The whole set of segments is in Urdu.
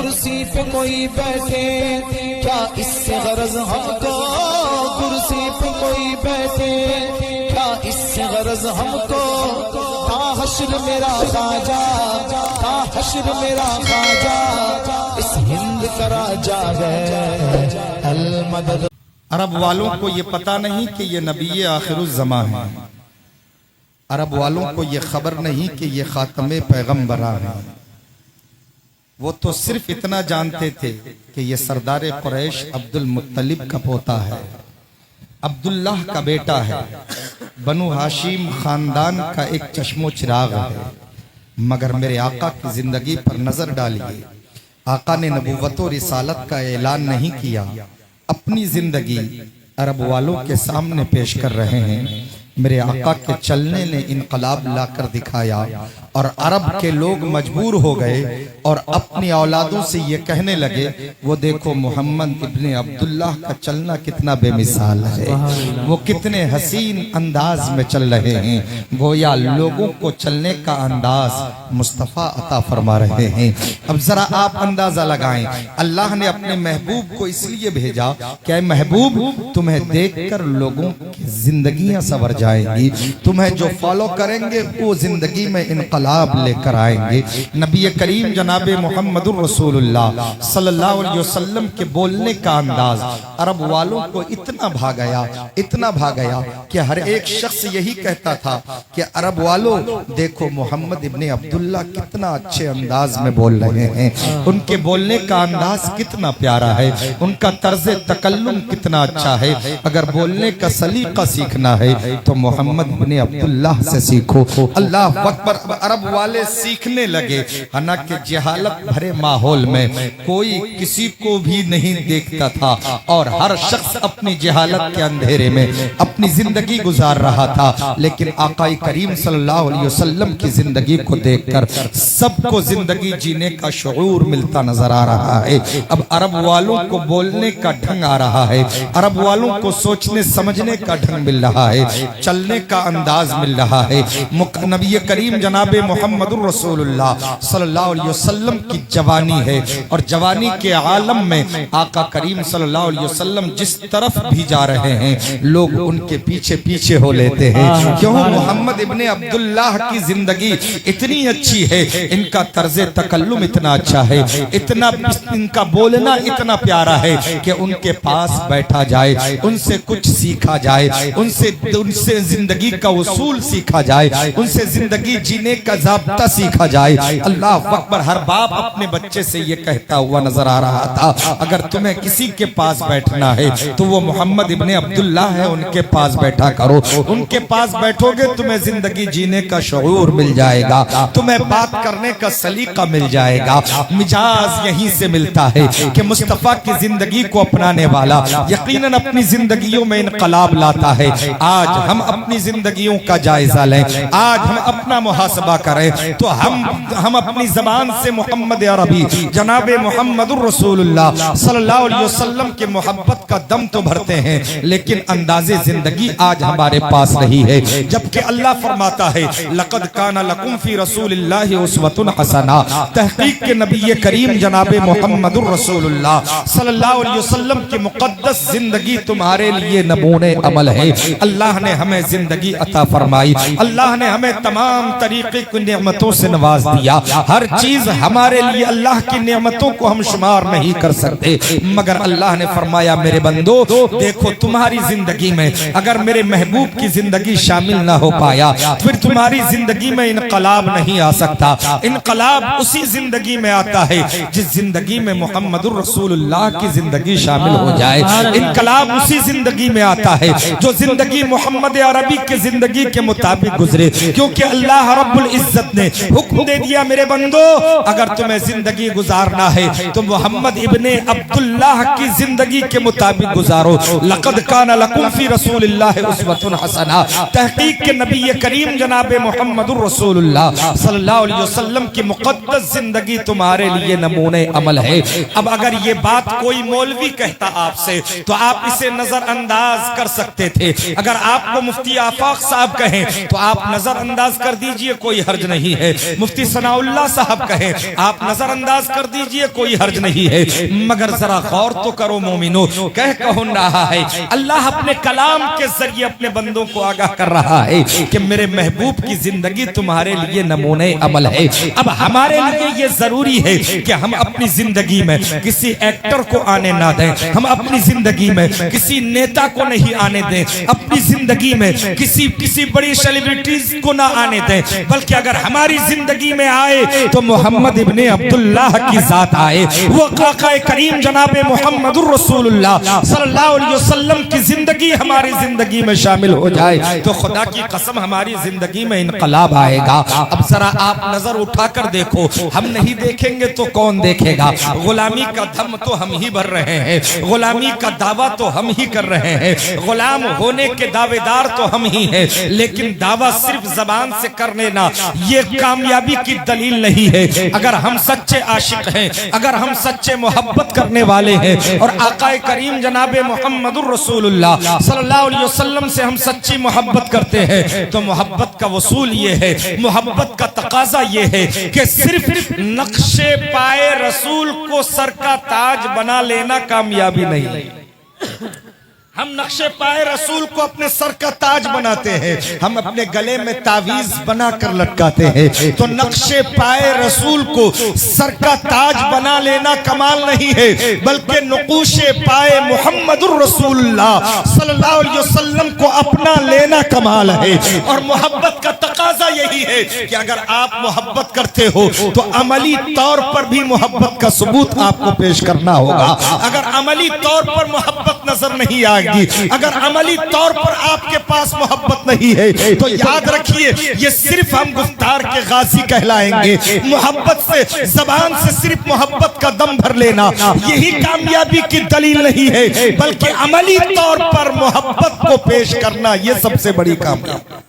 کرسی پہ کوئی بیٹھے کیا اس سے غرض ہم کو، کرسی پہ کوئی بیٹھے کیا اس سے غرض ہم کو، تا حشر میرا خواجہ، تا حشر میرا خواجہ، اس ہند کا راجہ ہے المدد۔ عرب والوں کو یہ پتہ نہیں کہ یہ نبی آخر الزماں ہے، عرب والوں کو یہ خبر نہیں کہ یہ خاتم پیغمبراں ہے۔ وہ تو صرف اتنا جانتے تھے کہ یہ سردار قریش عبد المطلب کا پوتا ہے، عبداللہ کا بیٹا ہے، بنو ہاشم خاندان کا ایک چشم و چراغ ہے۔ مگر میرے آقا کی زندگی پر نظر ڈالیے، آقا نے نبوت و رسالت کا اعلان نہیں کیا، اپنی زندگی عرب والوں کے سامنے پیش کر رہے ہیں۔ میرے آقا کے چلنے نے انقلاب لا کر دکھایا اور عرب کے لوگ مجبور ہو گئے اور اپنی اولادوں سے یہ کہنے لگے، وہ دیکھو محمد ابن عبداللہ کا چلنا کتنا بے مثال ہے، وہ کتنے حسین انداز میں چل رہے ہیں، گویا لوگوں کو چلنے کا انداز مصطفیٰ عطا فرما رہے ہیں۔ اب ذرا آپ اندازہ لگائیں، اللہ نے اپنے محبوب کو اس لیے بھیجا کہ اے محبوب تمہیں دیکھ کر لوگوں کی زندگیاں سنور جائیں گی، تمہیں جو فالو کریں گے وہ زندگی میں انقلاب لے کر آئیں گے۔ نبی کریم جناب محمد الرسول اللہ صلی اللہ علیہ وسلم کے بولنے کا انداز عرب والوں کو اتنا بھا گیا کہ ہر ایک شخص یہی کہتا تھا کہ عرب والوں دیکھو محمد ابن عبداللہ کتنا اچھے انداز میں بول رہے ہیں، ان کے بولنے کا انداز کتنا پیارا ہے، ان کا طرز تکلم کتنا اچھا ہے، اگر بولنے کا سلیقہ سیکھنا ہے تو محمد ابن عبداللہ سے سیکھو۔ اللہ اکبر۔ عرب والے سیکھنے لگے، حالانکہ جہالت بھرے ماحول میں کوئی کسی کو بھی نہیں دیکھتا تھا اور ہر شخص اپنی جہالت کے اندھیرے میں اپنی زندگی گزار رہا تھا، لیکن آقا کریم صلی اللہ علیہ وسلم کی زندگی کو دیکھ کر سب کو زندگی جینے کا شعور ملتا نظر آ رہا ہے۔ اب عرب والوں کو بولنے کا ڈھنگ آ رہا ہے، عرب والوں کو سوچنے سمجھنے کا ڈھنگ مل رہا ہے، چلنے کا انداز مل رہا ہے۔ نبی کریم جناب محمد الرسول اللہ صلی اللہ علیہ وسلم کی جوانی ہے اور جوانی کے عالم میں آقا کریم صلی اللہ علیہ وسلم جس طرف بھی جا رہے ہیں لوگ ان کے پیچھے پیچھے ہو لیتے ہیں۔ کیوں؟ محمد ابن عبداللہ کی زندگی اتنی اچھی ہے، ان کا طرز تکلم اتنا اچھا ہے، ان کا بولنا اتنا پیارا ہے کہ ان کے پاس بیٹھا جائے، ان سے کچھ سیکھا جائے، ان سے زندگی کا اصول سیکھا جائے، ان سے زندگی جینے کا ضابطہ سیکھا جائے۔ اللہ اکبر۔ ہر باپ اپنے بچے سے یہ کہتا ہوا نظر آ رہا تھا، اگر تمہیں کسی کے پاس بیٹھنا ہے تو وہ محمد ابن عبداللہ ہے، ان کے پاس بیٹھا کرو، ان کے پاس بیٹھو گے تمہیں زندگی جینے کا شعور مل جائے گا، تمہیں بات کرنے کا سلیقہ مل جائے گا۔ مجاز یہیں سے ملتا ہے کہ مصطفیٰ کی زندگی کو اپنانے والا یقیناً اپنی زندگیوں میں انقلاب لاتا ہے۔ آج ہم اپنی زندگیوں کا جائزہ لیں، آج ہم اپنا محاسبہ کریں تو ہم اپنی زبان سے محمد عربی جناب محمد الرسول اللہ صلی اللہ علیہ وسلم کے محبت کا دم تو بھرتے ہیں، لیکن انداز زندگی آج ہمارے پاس نہیں ہے، جبکہ اللہ فرماتا ہے لقد کان لکم فی رسول اللہ اسوۃ حسنہ، تحقیق کے نبی کریم جناب محمد الرسول اللہ صلی اللہ علیہ وسلم کی مقدس زندگی تمہارے لیے نمونے عمل ہے۔ اللہ نے ہمیں زندگی عطا فرمائی، اللہ نے ہمیں تمام طریقے کی نعمتوں سے نواز دیا، ہر چیز ہمارے لیے اللہ کی نعمتوں کو ہم شمار نہیں کر سکتے، مگر اللہ نے فرمایا میرے بندو دیکھو تمہاری زندگی میں اگر میرے محبوب کی زندگی شامل نہ ہو پایا پھر تمہاری زندگی میں انقلاب نہیں آ سکتا۔ انقلاب اسی زندگی میں آتا ہے جس زندگی میں محمد الرسول اللہ کی زندگی شامل ہو جائے، انقلاب اسی زندگی میں آتا ہے جو زندگی محمد عربی کی زندگی کے مطابق گزرے، کیونکہ اللہ رب العزت نے حکم دے دیا میرے بندو اگر تمہیں زندگی گزارنا ہے تو محمد ابن عبداللہ کی زندگی کے مطابق گزارو۔ لقد کان لکم فی رسول اللہ اسوۃ حسنہ، تحقیق کے نبی کریم جناب محمد الرسول اللہ صلی اللہ علیہ وسلم کی مقدس زندگی تمہارے لیے نمونے عمل ہے۔ اب اگر یہ بات کوئی مولوی کہتا آپ سے تو آپ اسے نظر انداز کر سکتے تھے، اگر آپ کو مفتی آفاق صاحب کہیں تو آپ نظر انداز کر دیجئے، کوئی حرج نہیں ہے، مفتی ثناء اللہ صاحب کہیں آپ نظر انداز کر دیجئے کوئی حرج نہیں ہے، مگر ذرا غور تو کرو مومنو، کہن رہا ہے اللہ اپنے کلام کے ذریعے اپنے بندوں کو آگاہ کر رہا ہے کہ میرے محبوب کی زندگی تمہارے لیے نمونہ عمل ہے۔ اب ہمارے لیے یہ ضروری ہے کہ ہم اپنی زندگی میں کسی ایکٹر کو آنے نہ دیں، ہم اپنی زندگی میں کسی نیتا کو نہیں آنے دیں، اپنی زندگی میں کسی بڑی سیلیبریٹیز کو نہ آنے دیں، بلکہ اگر ہماری زندگی میں آئے تو محمد ابن عبداللہ کی ذات آئے، وہ آقا کریم جناب محمد الرسول اللہ صلی اللہ علیہ وسلم کی زندگی ہماری زندگی میں شامل ہو جائے تو خدا کی قسم ہماری زندگی میں انقلاب آئے گا۔ اب ذرا آپ نظر اٹھا کر دیکھو، ہم نہیں دیکھیں گے تو کون دیکھے گا؟ غلامی کا دم تو ہم ہی بھر رہے ہیں، غلامی کا دعویٰ تو ہم ہی کر رہے ہیں، غلام ہونے کے دعوے دار تو ہم ہی ہیں، لیکن دعویٰ صرف زبان سے کر لینا یہ کامیابی کی دلیل نہیں ہے۔ اگر ہم سچے عاشق ہیں، اگر ہم سچے محبت کرنے والے ہیں اور آقا کریم جناب محمد الرسول اللہ صلی اللہ علیہ وسلم سے ہم سچی محبت کرتے ہیں تو محبت کا وصول یہ ہے، محبت کا تقاضا یہ ہے کہ صرف نقش پائے رسول کو سر کا تاج بنا لینا کامیابی نہیں۔ ہم نقش پائے رسول کو اپنے سر کا تاج بناتے ہیں، ہم اپنے گلے میں تعویذ بنا کر لٹکاتے ہیں، تو نقش پائے رسول کو سر کا تاج بنا لینا کمال نہیں ہے، بلکہ نقوش پائے محمد الرسول اللہ صلی اللہ علیہ وسلم کو اپنا لینا کمال ہے۔ اور محبت کا تقاضا یہی ہے کہ اگر آپ محبت کرتے ہو تو عملی طور پر بھی محبت کا ثبوت آپ کو پیش کرنا ہوگا۔ اگر عملی طور پر محبت نظر نہیں آئے گی، اگر عملی طور پر آپ کے پاس محبت نہیں ہے تو یاد رکھیے یہ صرف ہم گفتار کے غازی کہلائیں گے۔ محبت سے، زبان سے صرف محبت کا دم بھر لینا یہی کامیابی کی دلیل نہیں ہے، بلکہ عملی طور پر محبت کو پیش کرنا یہ سب سے بڑی کامیابی۔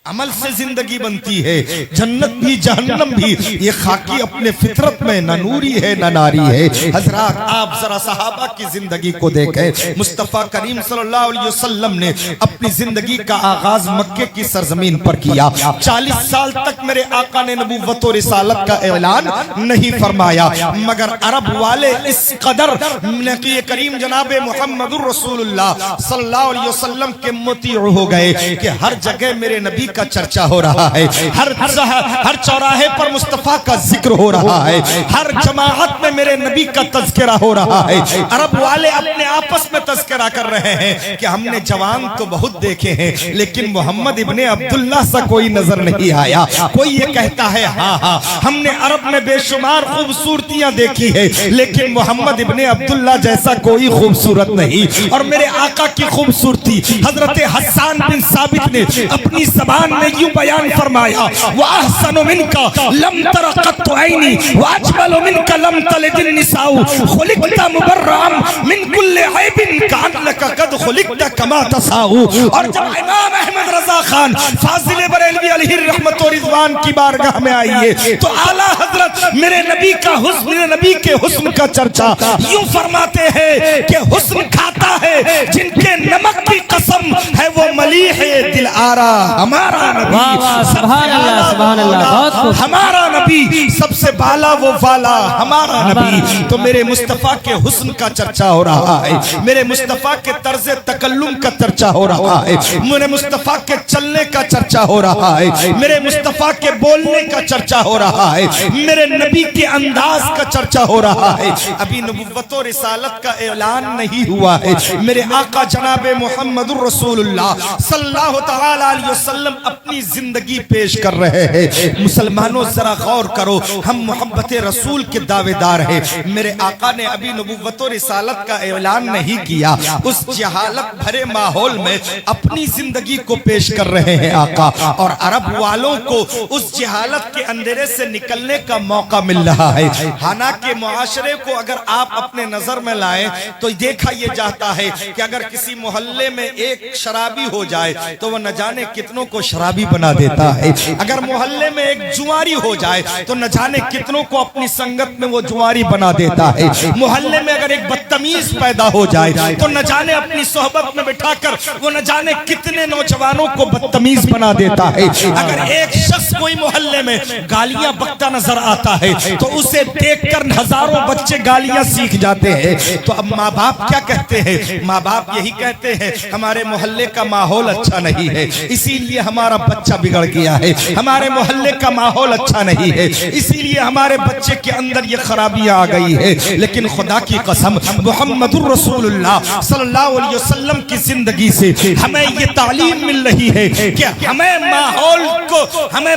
عمل سے زندگی بنتی ہے، جنت بھی جہنم بھی، یہ خاکی اپنے فطرت میں نہ نوری ہے نہ ناری ہے۔ حضرات آپ ذرا صحابہ کی زندگی کو دیکھیں، مصطفیٰ کریم صلی اللہ علیہ وسلم نے اپنی زندگی کا آغاز مکے کی سرزمین پر کیا۔ 40 سال تک میرے آقا نے نبوت و رسالت کا اعلان نہیں فرمایا، مگر عرب والے اس قدر نبی کریم جناب محمد الرسول اللہ صلی اللہ علیہ وسلم کے مطیع ہو گئے کہ ہر جگہ میرے نبی کا چرچا ہو رہا ہے، ہر چوراہے پر مصطفیٰ کا ذکر ہو رہا ہے، ہر جماعت میں میرے نبی کا تذکرہ ہو رہا ہے۔ عرب والے اپنے آپس میں تذکرہ کر رہے ہیں کہ ہم نے جوان تو بہت دیکھے ہیں لیکن محمد ابن عبداللہ سا کوئی نظر نہیں آیا۔ کوئی یہ کہتا ہے ہاں ہم نے عرب میں بے شمار خوبصورتیاں دیکھی ہے لیکن محمد ابن عبداللہ جیسا کوئی خوبصورت نہیں۔ اور میرے آقا کی خوبصورتی حضرت حسان بن ثابت نے اپنی زبان میں یوں بیان فرمایا، وَأَحْسَنُ مِنْكَ لَمْ تَرَ قَطُّ عَيْنِي وَأَجْمَلُ مِنْكَ لَمْ تَلِدِ النِّسَاءُ خُلِقْتَ مُبَرَّأً مِنْ كُلِّ عَيْبٍ كَأَنَّكَ قَدْ خُلِقْتَ كَمَا تَشَاءُ۔ اور جب امام احمد رضا خان فاضل بریلوی علیہ الرحمت و رضوان کی بارگاہ میں آئیے تو اعلیٰ حضرت میرے نبی کا حسن، میرے نبی کے حسن کا چرچا یوں فرماتے ہیں کہ حسن کھاتا ہے جن کے نمک کی قسم ہے وہ ملیح دل آرا۔ ہمارا نبی سبحان اللہ سبحان اللہ، ہمارا نبی سب سے بالا وہ والا، ہمارا نبی تو میرے مصطفیٰ کے حسن کا چرچا ہو رہا ہے، میرے مصطفیٰ کے طرز تکلم کا چرچا ہو رہا ہے، میرے مصطفیٰ کے چلنے کا چرچا ہو رہا ہے، میرے مصطفیٰ کے بولنے کا چرچا ہو رہا ہے، میرے نبی کے انداز کا چرچا ہو رہا ہے۔ ابھی نبوت و رسالت کا اعلان نہیں ہوا ہے، میرے آقا جناب محمد الرسول اللہ صلی اللہ تعالی علیہ وسلم اپنی زندگی پیش کر رہے ہیں۔ مسلمانوں ذرا غور کرو، ہم محبت رسول کے دعوے دار ہیں، میرے آقا نے ابھی نبوت و رسالت کا اعلان نہیں کیا، اس جہالت بھرے ماحول میں اپنی زندگی کو پیش کر رہے ہیں آقا، اور عرب والوں کو اس جہالت کے اندھیرے سے نکلنے کا موقع مل رہا ہے۔ حالانکہ معاشرے کو اگر آپ اپنے نظر میں لائیں تو دیکھا یہ جاتا ہے کہ اگر کسی محلے میں ایک شرابی ہو جائے تو وہ نہ جانے کتنوں کو شرابی بنا دیتا ہے، اگر محلے میں ایک جواری ہو جائے تو نہ جانے کتنوں کو اپنی سنگت میں وہ جواری بنا دیتا ہے، محلے میں اگر ایک بدتمیز پیدا ہو جائے تو نہ جانے اپنی صحبت میں بٹھا کر وہ نہ جانے کتنے نوجوانوں کو بدتمیز بنا دیتا ہے، اگر ایک شخص کوئی محلے میں گالیاں بکتا نظر آتا ہے تو اسے دیکھ کر ہزاروں بچے گالیاں سیکھ جاتے ہیں، تو اب ماں باپ کیا کہتے ہیں؟ ماں باپ یہی کہتے ہیں ہمارے محلے کا ماحول اچھا نہیں ہے اسی لیے ہمارا بچہ بگڑ گیا ہے، ہمارے محلے کا ماحول اچھا نہیں ہے اسی لیے ہمارے بچے کے اندر یہ خرابیاں آ گئی ہے۔ لیکن خدا کی قسم محمد الرسول اللہ صلی اللہ علیہ وسلم کی زندگی سے ہمیں یہ تعلیم مل رہی ہے کہ ہمیں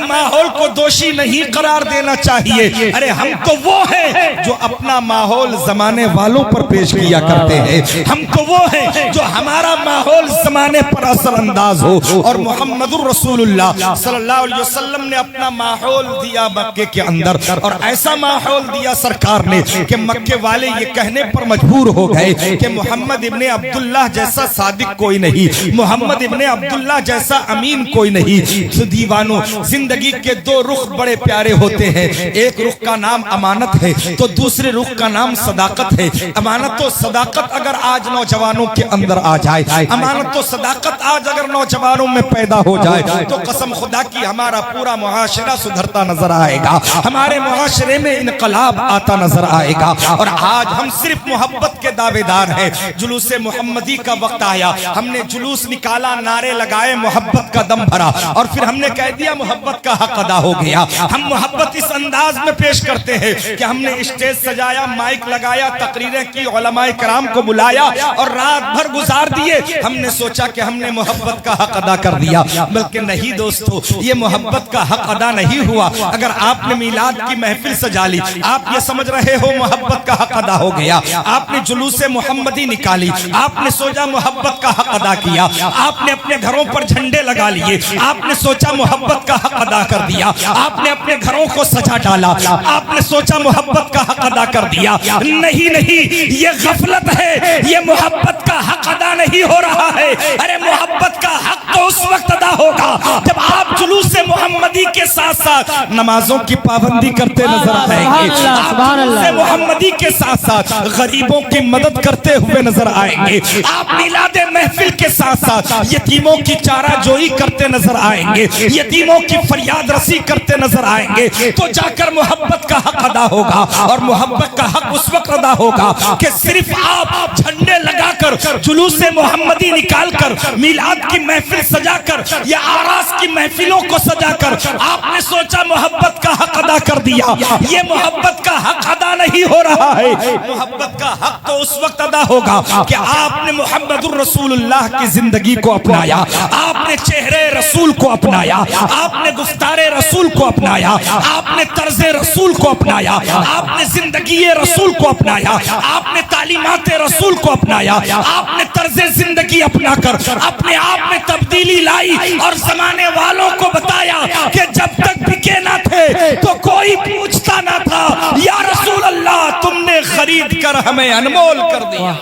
ماحول کو دوشی نہیں قرار دینا چاہیے، ارے ہم تو وہ ہیں جو اپنا ماحول زمانے والوں پر پیش کیا کرتے ہیں، ہم تو وہ ہیں جو ہمارا ماحول زمانے پر اثر انداز ہو، اور محمد الرسول اللہ صلی اللہ علیہ وسلم نے اپنا ماحول دیا مکے کے اندر، اور ایسا ماحول دیا سرکار نے کہ مکے والے یہ کہنے پر مجبور ہو گئے کہ محمد ابن عبداللہ جیسا صادق کوئی نہیں، محمد ابن عبداللہ جیسا امین کوئی نہیں۔ دیوانوں، زندگی کے دو رخ بڑے پیارے ہوتے ہیں، ایک رخ کا نام امانت ہے تو دوسرے رخ کا نام صداقت ہے۔ امانت و صداقت اگر آج نوجوانوں کے اندر آ جائے، امانت و صداقت آج اگر نوجوانوں میں پیدا ہو جائے تو قسم خدا کی ہمارا پورا معاشرہ سدھرتا نظر آئے گا، ہمارے معاشرے میں انقلاب آتا نظر آئے گا۔ اور آج ہم صرف محبت کے دعوے دار ہیں، جلوس محمدی کا وقت آیا، ہم نے جلوس نکالا، نعرے لگائے، محبت کا دم بھرا، اور پھر ہم نے کہہ دیا محبت کا حق ادا ہو گیا۔ ہم محبت اس انداز میں پیش کرتے ہیں کہ ہم نے اسٹیج سجایا، مائک لگایا، تقریریں کی، علماء کرام کو بلایا اور رات بھر گزار دیے، ہم نے سوچا کہ ہم نے محبت کا حق ادا کر دیا، بلکہ نہیں دوستو، یہ محبت کا حق ادا نہیں ہوا۔ اگر آپ نے میلاد کی محفل سجا لی، آپ یہ سمجھ رہے ہو محبت کا حق ادا ہو گیا، آپ نے جلوس محمدی نکالی، آپ نے سوچا محبت کا حق ادا کیا، آپ نے اپنے گھروں پر جھنڈے لگا لیے، آپ نے سوچا محبت کا حق ادا کر دیا، آپ نے اپنے گھروں کو سجا ڈالا، آپ نے سوچا محبت کا حق ادا کر دیا۔ نہیں نہیں، یہ غفلت ہے، یہ محبت کا حق ادا نہیں ہو رہا ہے۔ ارے محبت کا حق تو اس وقت ادا ہوگا جب آپ جلوس محمدی کے ساتھ ساتھ نمازوں کی پابندی کرتے نظر آئیں گے، آپ جلوس محمدی کے ساتھ ساتھ غریبوں کی مدد کرتے ہوئے نظر آئیں گے، آپ میلاد محفل کے ساتھ ساتھ یتیموں کی چارہ جوئی کرتے نظر آئیں گے، یتیموں کی فریاد رسی کرتے نظر آئیں گے، تو جا کر محبت کا حق ادا ہوگا۔ اور محبت کا حق اس وقت ادا ہوگا کہ صرف آپ جھنڈے لگا کر، جلوس محمدی نکال کر، میلاد کی محفل سجا کر یا آراس کی محفلوں کو سجا کر آپ نے سوچا محبت کا حق ادا کر دیا۔ یہ محبت کا حق ادا نہیں ہو رہا ہے۔ محبت کا حق تو اس وقت ادا ہوگا کہ آپ نے محمد الرسول اللہ کی زندگی کو اپنایا، آپ نے چہرے رسول کو اپنایا، آپ نے گفتار رسول کو اپنایا، آپ نے طرز رسول کو اپنایا، آپ نے زندگی رسول کو اپنایا، آپ نے تعلیمات رسول کو اپنایا، آپ نے طرز زندگی اپنا کر اپنے آپ میں تبدیلی لائی، اور زمانے والوں کو بتایا کہ جب تک بکے نہ تھے تو کوئی پوچھتا نہ تھا، یا رسول اللہ تم نے خرید کر ہمیں انمول کر دیا۔